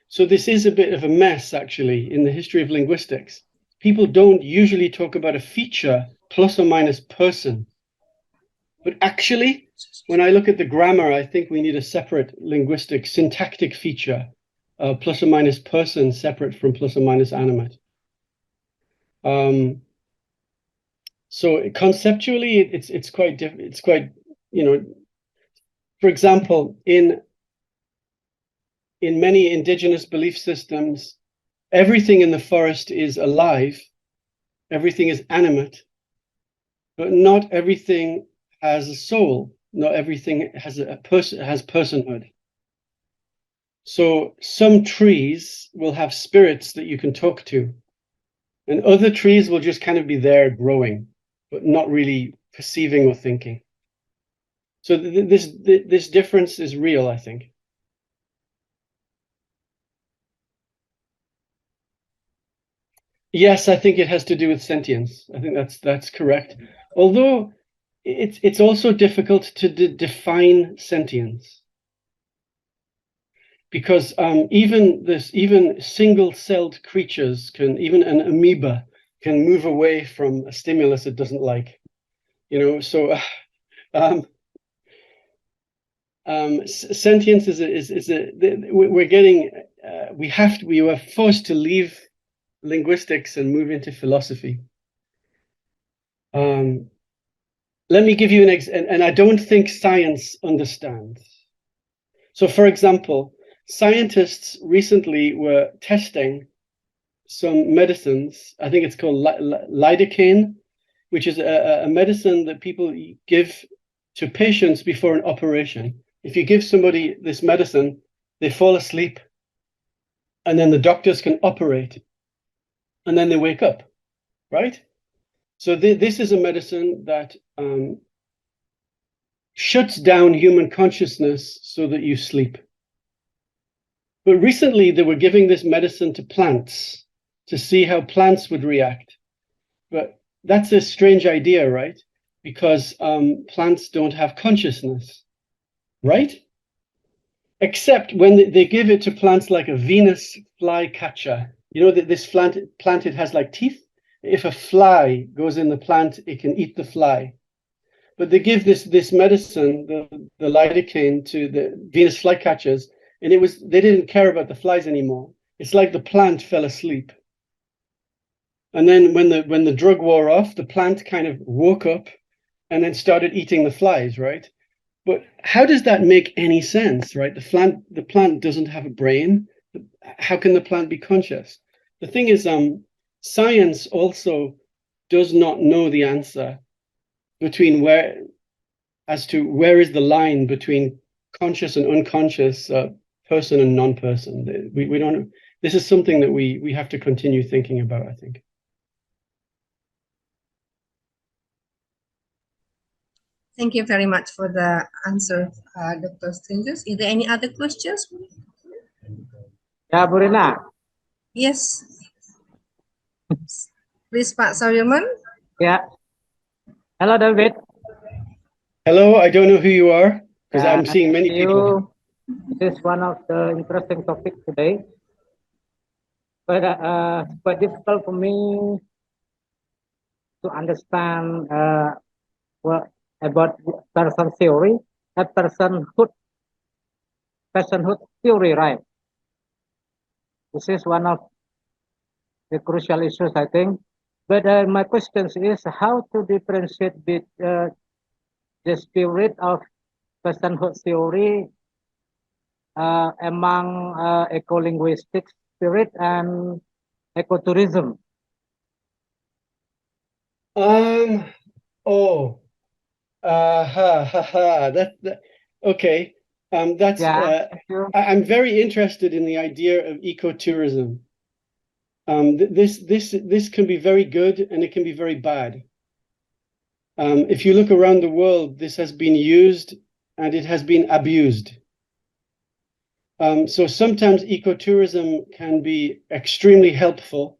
So this is a bit of a mess, actually, in the history of linguistics. People don't usually talk about a feature plus or minus person. But actually, when I look at the grammar, I think we need a separate linguistic syntactic feature, plus or minus person separate from plus or minus animate. So conceptually, it's quite different. It's quite, you know, for example, in many indigenous belief systems, everything in the forest is alive, everything is animate, but not everything has a soul. Not everything has a person, has personhood. So some trees will have spirits that you can talk to, and other trees will just kind of be there growing, but not really perceiving or thinking. So this difference is real, I think. Yes, I think it has to do with sentience. I think that's correct. Although it's also difficult to define sentience, because even single-celled creatures can, even an amoeba can move away from a stimulus it doesn't like. You know, so sentience we're getting we were forced to leave linguistics and move into philosophy. Let me give you and I don't think science understands. So, for example, scientists recently were testing some medicines. I think it's called lidocaine, which is a medicine that people give to patients before an operation. If you give somebody this medicine, they fall asleep, and then the doctors can operate, and then they wake up, right? So this is a medicine that shuts down human consciousness so that you sleep. But recently they were giving this medicine to plants to see how plants would react. But that's a strange idea, right? Because plants don't have consciousness, right? Except when they give it to plants like a Venus flycatcher. You know that this plant, it has like teeth. If a fly goes in the plant, it can eat the fly. But they give this medicine, the lidocaine, to the Venus flycatchers, and they didn't care about the flies anymore. It's like the plant fell asleep. And then when the drug wore off, the plant kind of woke up and then started eating the flies, right? But how does that make any sense, right? The plant doesn't have a brain. How can the plant be conscious? The thing is, science also does not know the answer between where is the line between conscious and unconscious, person and non-person. We don't. This is something that we have to continue thinking about, I think. Thank you very much for the answer, Dr. Strangers. Is there any other questions? Ya, Bu Rina. Yes. Please, Pak Sauyoman. Ya. Hello, David. Hello, I don't know who you are because I'm seeing many people. This is one of the interesting topics today. But quite difficult for me to understand what about person theory, personhood theory, right? This is one of the crucial issues, I think. But my question is how to differentiate the spirit of personhood theory among eco-linguistic spirit and ecotourism. Okay. I'm very interested in the idea of ecotourism. This can be very good and it can be very bad. If you look around the world, this has been used and it has been abused. So sometimes ecotourism can be extremely helpful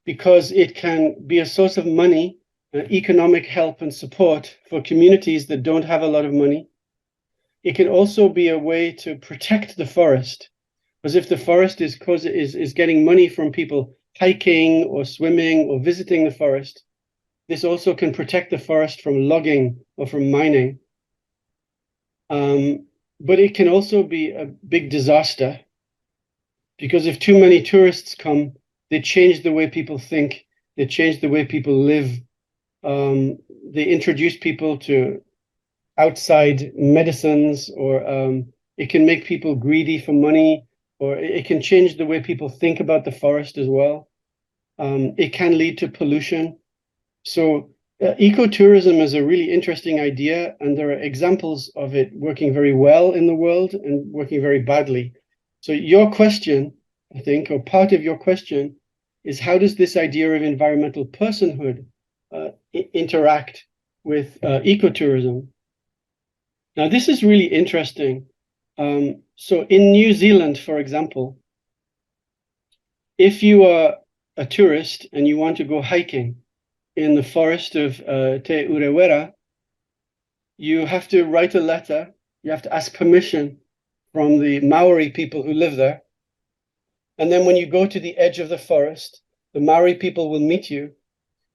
because it can be a source of money, economic help and support for communities that don't have a lot of money. It can also be a way to protect the forest, because if the forest is getting money from people hiking or swimming or visiting the forest, this also can protect the forest from logging or from mining. But it can also be a big disaster, because if too many tourists come, they change the way people think, they change the way people live. They introduce people to outside medicines, or it can make people greedy for money, or it can change the way people think about the forest as well. It can lead to pollution. So ecotourism is a really interesting idea, and there are examples of it working very well in the world and working very badly. So your question, I think, or part of your question, is how does this idea of environmental personhood interact with ecotourism? Now, this is really interesting. So in New Zealand, for example, if you are a tourist and you want to go hiking in the forest of Te Urewera, you have to write a letter. You have to ask permission from the Maori people who live there. And then when you go to the edge of the forest, the Maori people will meet you.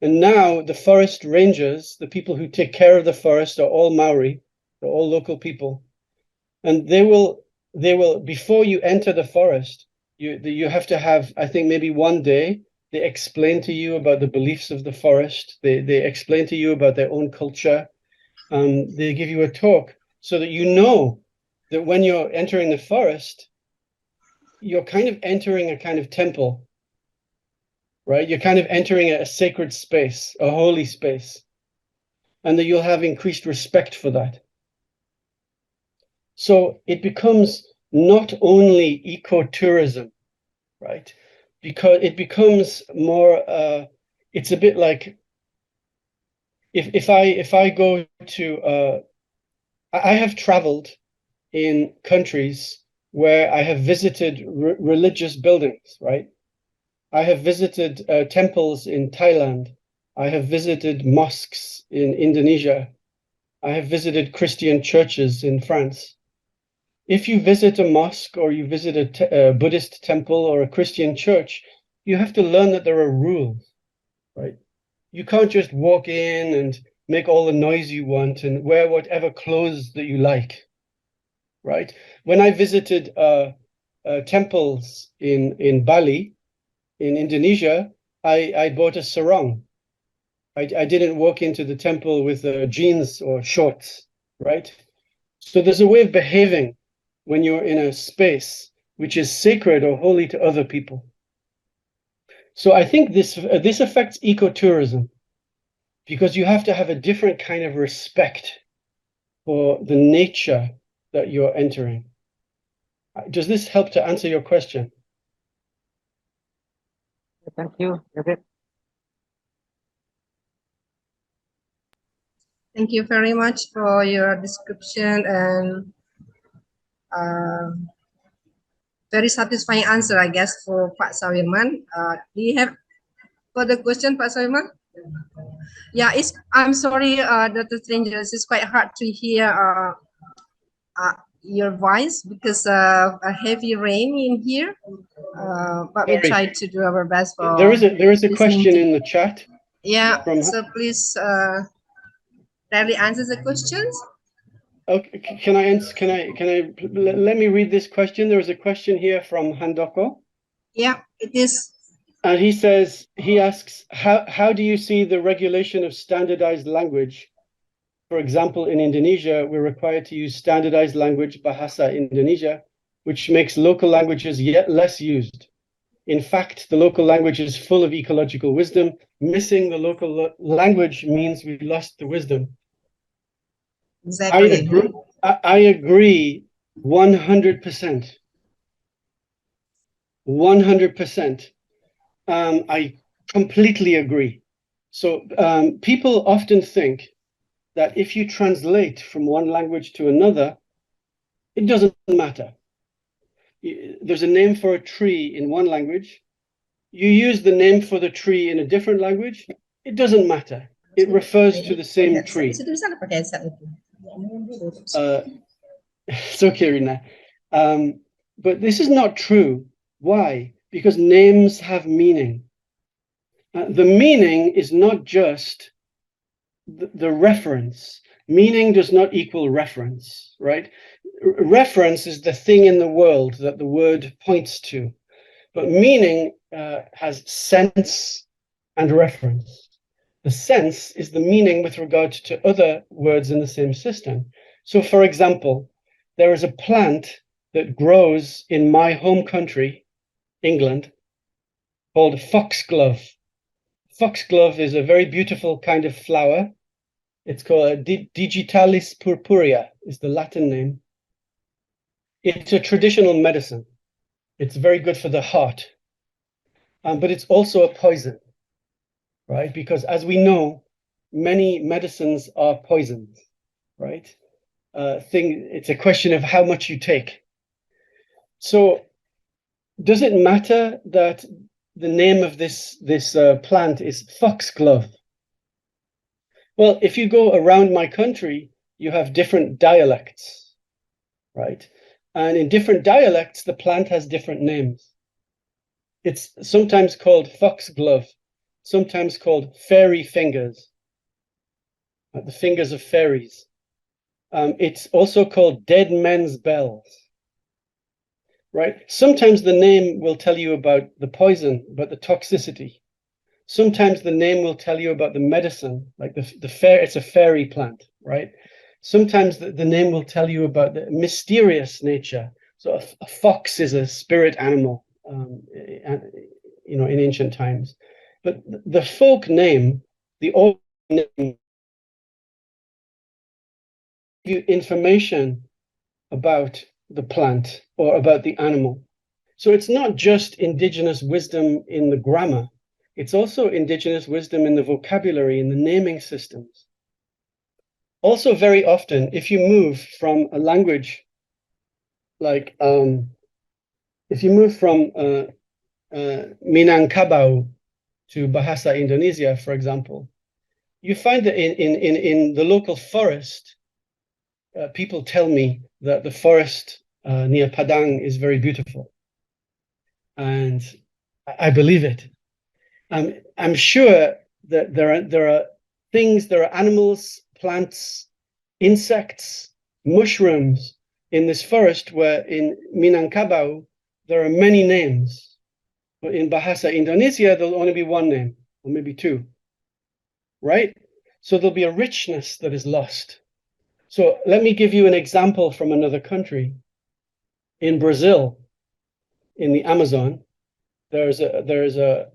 And now the forest rangers, the people who take care of the forest, are all Maori, they're all local people. And they will, before you enter the forest, you have to have, I think, maybe one day. They explain to you about the beliefs of the forest. They explain to you about their own culture. They give you a talk so that you know that when you're entering the forest, you're kind of entering a kind of temple, right? You're kind of entering a sacred space, a holy space, and that you'll have increased respect for that. So it becomes not only ecotourism, right? Because it becomes more, it's a bit like, if I go to, I have traveled in countries where I have visited religious buildings, right? I have visited temples in Thailand. I have visited mosques in Indonesia. I have visited Christian churches in France. If you visit a mosque or you visit a Buddhist temple or a Christian church, you have to learn that there are rules, right? You can't just walk in and make all the noise you want and wear whatever clothes that you like, right? When I visited temples in Bali, in Indonesia, I bought a sarong. I didn't walk into the temple with jeans or shorts, right? So there's a way of behaving when you're in a space which is sacred or holy to other people. So I think this affects ecotourism, because you have to have a different kind of respect for the nature that you're entering. Does this help to answer your question? Thank you, David. Thank you very much for your description and very satisfying answer, I guess, for Pak Sawirman. Do you have further question, Pak Sawirman? Yeah, I'm sorry, Dr. Strangers. It's quite hard to hear your voice because of a heavy rain in here. But we try to do our best for there is a question in the chat. Yeah, so please directly answer the questions. Okay, let me read this question. There is a question here from Handoko. Yeah, it is. And he asks, how do you see the regulation of standardized language? For example, in Indonesia, we're required to use standardized language, Bahasa Indonesia, which makes local languages yet less used. In fact, the local language is full of ecological wisdom. Missing the local language means we lost the wisdom. Exactly. I agree 100%. 100%. I completely agree. So people often think that if you translate from one language to another, it doesn't matter. There's a name for a tree in one language, You use the name for the tree in a different language, it doesn't matter. It refers to the same tree. It's okay, Rina. But this is not true. Why? Because names have meaning. The meaning is not just the reference. Meaning does not equal reference, right? Reference is the thing in the world that the word points to. But meaning has sense and reference. The sense is the meaning with regard to other words in the same system. So, for example, there is a plant that grows in my home country, England, called foxglove. Foxglove is a very beautiful kind of flower. It's called Digitalis purpurea, is the Latin name. It's a traditional medicine. It's very good for the heart, but it's also a poison, right? Because as we know, many medicines are poisons, right? It's a question of how much you take. So does it matter that the name of this plant is foxglove? Well, if you go around my country, you have different dialects, right? And in different dialects, the plant has different names. It's sometimes called foxglove, sometimes called fairy fingers, like the fingers of fairies. It's also called dead men's bells, right? Sometimes the name will tell you about the poison, about the toxicity. Sometimes the name will tell you about the medicine, like it's a fairy plant, right? Sometimes the name will tell you about the mysterious nature. So a fox is a spirit animal, in ancient times. But the folk name, the old name, give you information about the plant or about the animal. So it's not just indigenous wisdom in the grammar, it's also indigenous wisdom in the vocabulary, in the naming systems. Also, very often, if you move from a language like, if you move from Minangkabau to Bahasa Indonesia, for example, you find that in the local forest, people tell me that the forest near Padang is very beautiful. And I believe it. I'm sure that there are things, there are animals, plants, insects, mushrooms in this forest where in Minangkabau there are many names. But in Bahasa Indonesia, there'll only be one name, or maybe two, right? So there'll be a richness that is lost. So let me give you an example from another country. In Brazil, in the Amazon, there is a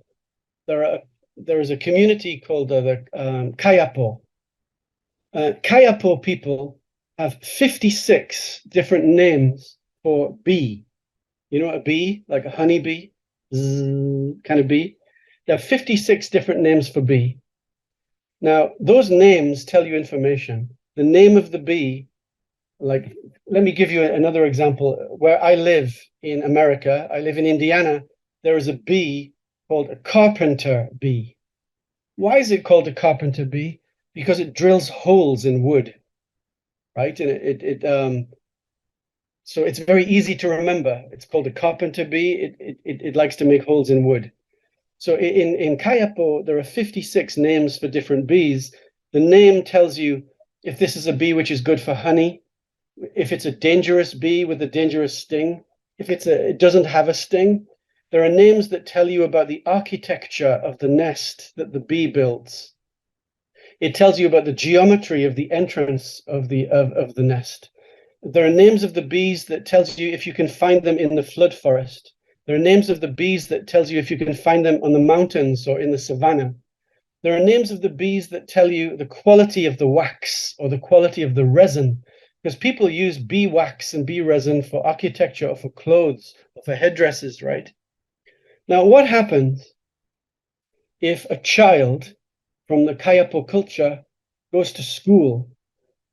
community called the Kayapo. Kayapo people have 56 different names for bee. You know, a bee, like a honeybee, kind of bee. They have 56 different names for bee. Now, those names tell you information. The name of the bee, like, let me give you another example. Where I live in America, I live in Indiana, there is a bee called a carpenter bee. Why is it called a carpenter bee? Because it drills holes in wood, right? And so it's very easy to remember. It's called a carpenter bee. It likes to make holes in wood. So in Kayapo, there are 56 names for different bees. The name tells you if this is a bee which is good for honey, if it's a dangerous bee with a dangerous sting, if it doesn't have a sting. There are names that tell you about the architecture of the nest that the bee builds. It tells you about the geometry of the entrance of the nest. There are names of the bees that tells you if you can find them in the flood forest. There are names of the bees that tells you if you can find them on the mountains or in the savannah. There are names of the bees that tell you the quality of the wax or the quality of the resin, because people use bee wax and bee resin for architecture or for clothes or for headdresses, right? Now, what happens if a child from the Kayapo culture goes to school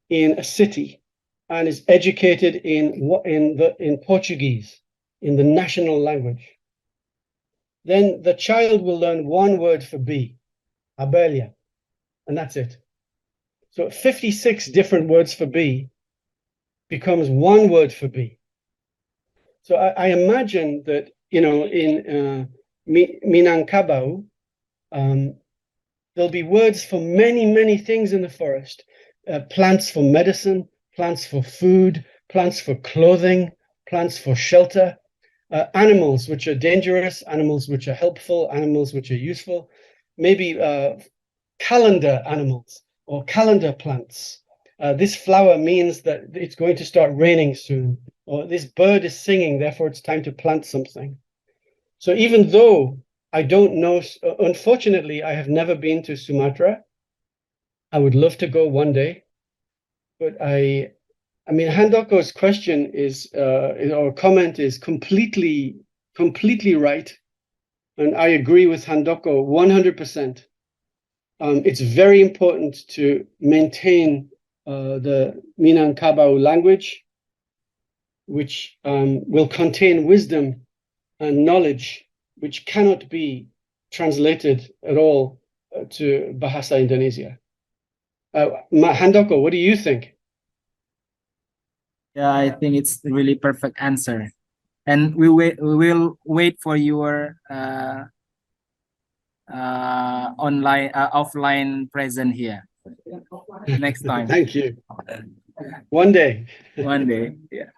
in a city and is educated in Portuguese, in the national language? then the child will learn one word for bee, abelha, and that's it. So 56 different words for bee becomes one word for bee. So I imagine that, in Minangkabau, there'll be words for many, many things in the forest. Plants for medicine, plants for food, plants for clothing, plants for shelter, animals which are dangerous, animals which are helpful, animals which are useful, maybe calendar animals or calendar plants. This flower means that it's going to start raining soon, or this bird is singing, therefore it's time to plant something. So even though I don't know, unfortunately, I have never been to Sumatra. I would love to go one day, but I mean, Handoko's question is, or comment is completely right. And I agree with Handoko 100%. It's very important to maintain the Minangkabau language, which will contain wisdom and knowledge, which cannot be translated at all to Bahasa Indonesia. Handoko, what do you think? Yeah, I think it's really perfect answer. And we will wait for your offline present here next time. Thank you. One day. One day. Yeah.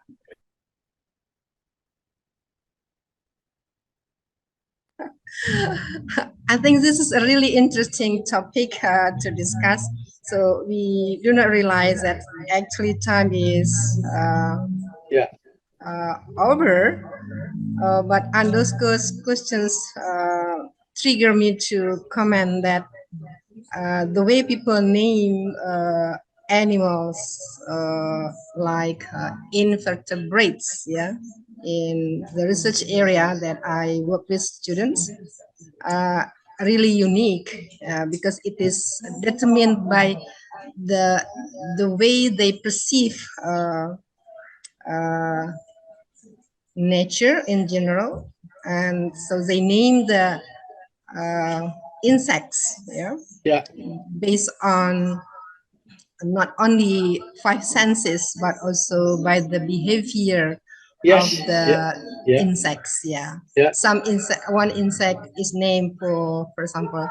I think this is a really interesting topic to discuss. So we do not realize that actually time is Yeah. over. But underscore's questions trigger me to comment that the way people name animals like invertebrates, yeah, in the research area that I work with students, really unique because it is determined by the way they perceive nature in general, and so they name the insects, Yeah. based on not only five senses but also by the behavior Yes. of the insects. Yeah. Some insect, one insect is named for example,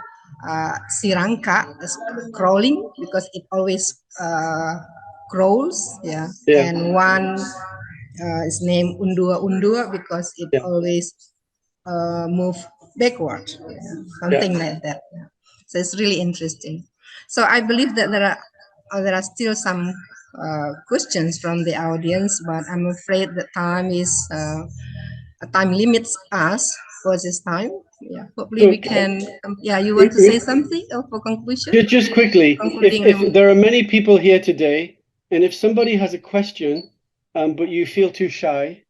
sirangka, as crawling because it always crawls. Yeah. And one is named undua undua because it always move backward. Yeah. Something like that. Yeah. So it's really interesting. So I believe that there are still some questions from the audience, but I'm afraid the time is time limits us for this time. Yeah, hopefully we can. Yeah, you want to say something for conclusion? Just quickly, if there are many people here today, and if somebody has a question, but you feel too shy,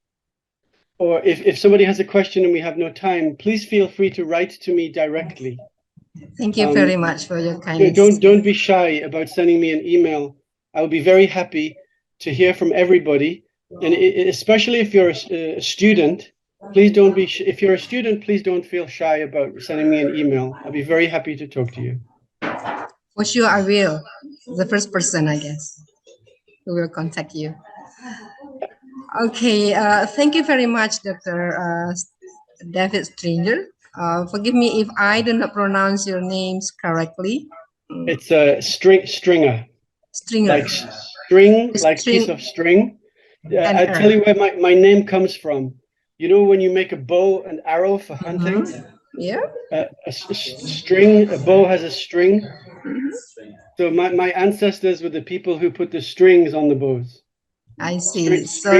or if somebody has a question and we have no time, please feel free to write to me directly. Thank you very much for your kindness. Don't be shy about sending me an email. I'll be very happy to hear from everybody, and especially if you're a student, please don't be. If you're a student, please don't feel shy about sending me an email. I'll be very happy to talk to you. For sure, I will. The first person, I guess, who will contact you. Okay, thank you very much, Dr. David Stringer. Forgive me if I do not pronounce your names correctly. It's a stringer. Stringer. Like string, like piece of string. I'll tell you where my name comes from. You know when you make a bow and arrow for hunting? Yeah. A string, a bow has a string. So my ancestors were the people who put the strings on the bows. I see. So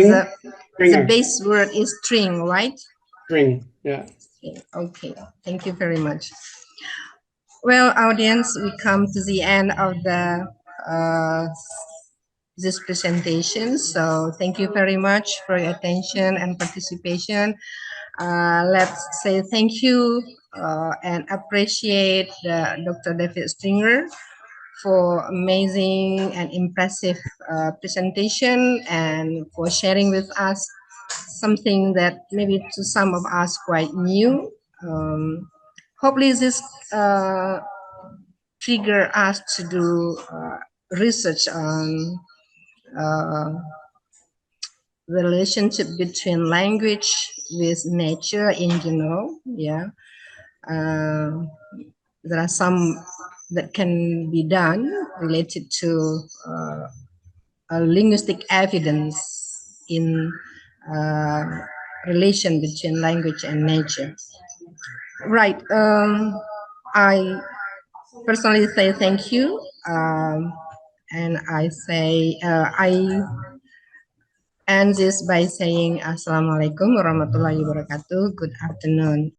the base word is string, right? String, yeah. Okay, thank you very much. Well, audience, we come to the end of the this presentation. So thank you very much for your attention and participation. Let's say thank you and appreciate Dr. David Stringer for amazing and impressive presentation and for sharing with us something that maybe to some of us quite new, Hopefully this trigger us to do research on the relationship between language with nature in general. Yeah, there are some that can be done related to linguistic evidence in relation between language and nature. Right. I personally say thank you, and I say I end this by saying Assalamualaikum warahmatullahi wabarakatuh. Good afternoon.